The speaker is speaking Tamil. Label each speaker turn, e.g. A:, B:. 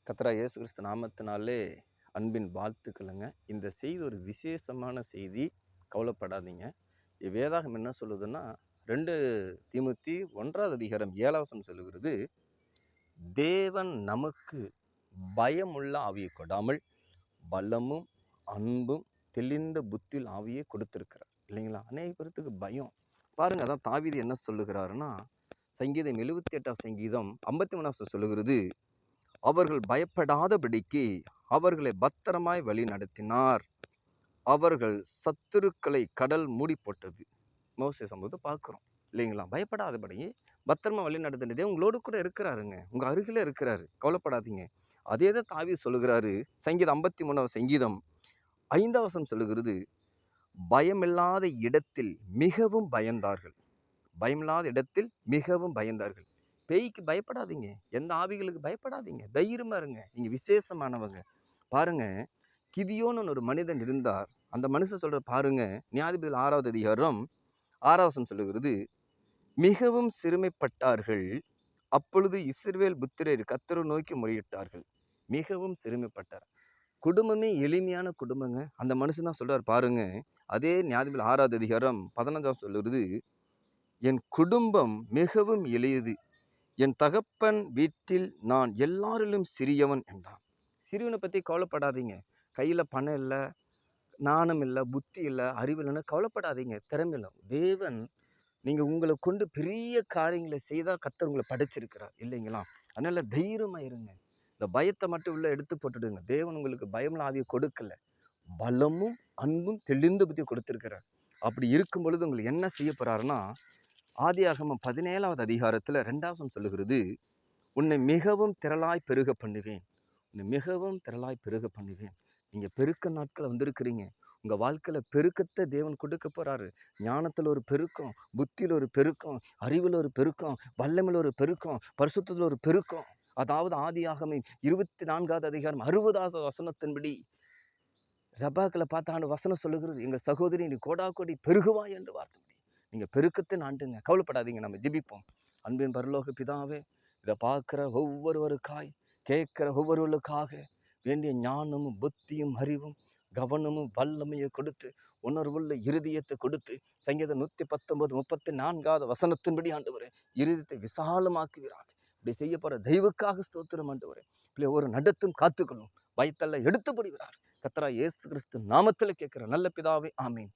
A: கர்த்தராகிய இயேசு கிறிஸ்து நாமத்தினாலே அன்பின் வாழ்த்துக்களுங்க. இந்த செய்தி ஒரு விசேஷமான செய்தி. கவலைப்படாதீங்க. வேதாகம் என்ன சொல்லுதுன்னா, 2 தீமோத்தி 1வது அதிகாரம் 7வது வசனம் சொல்லுகிறது, தேவன் நமக்கு பயமுள்ள ஆவியை கொடாமல் பலமும் அன்பும் தெளிந்த புத்தியில் ஆவியை கொடுத்திருக்கிறார். இல்லைங்களா? அநேக பேர்த்துக்கு பயம். பாருங்க, அதான் தாவீது என்ன சொல்லுகிறாருன்னா, சங்கீதம் 78 சங்கீதம் 53 சொல்லுகிறது, அவர்கள் பயப்படாதபடிக்கு அவர்களை பத்திரமாய் வழி நடத்தினார். அவர்கள் சத்துருக்களை கடல் மூடி போட்டது. மோசே சம்பவத்தை பார்க்கிறோம் இல்லைங்களா? பயப்படாதபடி பத்திரமா வழி நடத்தினதே உங்களோடு கூட இருக்கிறாருங்க. உங்க அருகில இருக்கிறாரு. கவலைப்படாதீங்க. அதே தான் தாவீது சொல்லுகிறாரு. சங்கீதம் 53 சங்கீதம் 5வது வசனம் சொல்லுகிறது, பயமில்லாத இடத்தில் மிகவும் பயந்தார்கள். பயமில்லாத இடத்தில் மிகவும் பயந்தார்கள். பேய்க்கு பயப்படாதீங்க. எந்த ஆவிகளுக்கு பயப்படாதீங்க. தைரியமா இருங்க. நீங்க விசேஷமானவங்க. பாருங்க, கிதியோன்னு ஒரு மனிதன் இருந்தார். அந்த மனுஷன் சொல்ற பாருங்க, நியாயாதிபதிகள் 6வது அதிகாரம் 6வது வசனம் சொல்லுகிறது, மிகவும் சிறுமைப்பட்டார்கள். அப்பொழுது இஸ்ரவேல் புத்திரர் கர்த்தரை நோக்கி முறையிட்டார்கள். மிகவும் சிறுமைப்பட்டார். குடும்பமே எளிமையான குடும்பங்க. அந்த மனுஷன் தான் சொல்றார் பாருங்க. அதே நியாயாதிபதிகள் 6வது அதிகாரம் 15வது சொல்லுகிறது, என் குடும்பம் மிகவும் எளியது. என் தகப்பன் வீட்டில் நான் எல்லாரிலும் சிறியவன் என்றான். சிறியவனை பற்றி கவலைப்படாதீங்க. கையில் பணம் இல்லை, நாணம் இல்லை, புத்தி இல்லை, அறிவு இல்லைன்னு கவலைப்படாதீங்க. திறமை இல்லை. தேவன் நீங்கள் உங்களை கொண்டு பெரிய காரியங்களை செய்தால் கர்த்தர் உங்களை படைச்சிருக்கிறார் இல்லைங்களா? அதனால தைரியமாக இருங்க. இந்த பயத்தை மட்டும் உள்ள எடுத்து போட்டுடுங்க. தேவன் உங்களுக்கு பயமில்ல ஆவியை கொடுக்கல, பலமும் அன்பும் தெளிந்த புத்தியை கொடுத்திருக்கிறார். அப்படி இருக்கும் பொழுது உங்களுக்கு என்ன செய்ய போறாருன்னா, ஆதியாகமம் 17வது அதிகாரத்தில் 2வது வசனம் சொல்லுகிறது, உன்னை மிகவும் திரளாய் பெருக பண்ணுவேன். உன்னை மிகவும் திரளாய் பெருக பண்ணுவேன். நீங்கள் பெருக்க நாட்கள் வந்திருக்கிறீங்க. உங்கள் வாழ்க்கையில் பெருக்கத்தை தேவன் கொடுக்க போகிறாரு. ஞானத்தில் ஒரு பெருக்கம், புத்தியில் ஒரு பெருக்கம், அறிவில் ஒரு பெருக்கம், வல்லமையில் ஒரு பெருக்கம், பரிசுத்தத்தில் ஒரு பெருக்கம். அதாவது ஆதியாகமம் 24வது அதிகாரம் 60வது வசனத்தின்படி ரபாக்களை பார்த்தாண்டு வசனம் சொல்லுகிறது, எங்கள் சகோதரி நீ கோடா கோடி பெருகுவாய் என்று வார்த்தை. நீங்கள் பெருக்கத்தை ஆண்டுங்க. கவலைப்படாதீங்க. நம்ம ஜெபிப்போம். அன்பின் பரலோக பிதாவே, இதை பார்க்குற ஒவ்வொருவருக்காய், கேட்குற ஒவ்வொருவருக்காக வேண்டிய ஞானமும் புத்தியும் அறிவும் கவனமும் வல்லமையை கொடுத்து, உணர்வுள்ள இருதயத்தை கொடுத்து, சங்கீதம் 119:34 வசனத்தின்படி ஆண்டவரே இருதயத்தை விசாலமாக்குகிறாங்க. இப்படி செய்ய போகிற தெய்வுக்காக ஸ்தோத்திரம் ஆண்டவரே. இப்படி ஒரு நடத்தும் காத்துக்கொள்ளும். பயத்தல்ல எடுத்து போடுகிறார். கர்த்தராகிய இயேசு கிறிஸ்து நாமத்தில் கேட்கிற நல்ல பிதாவே, ஆமீன்.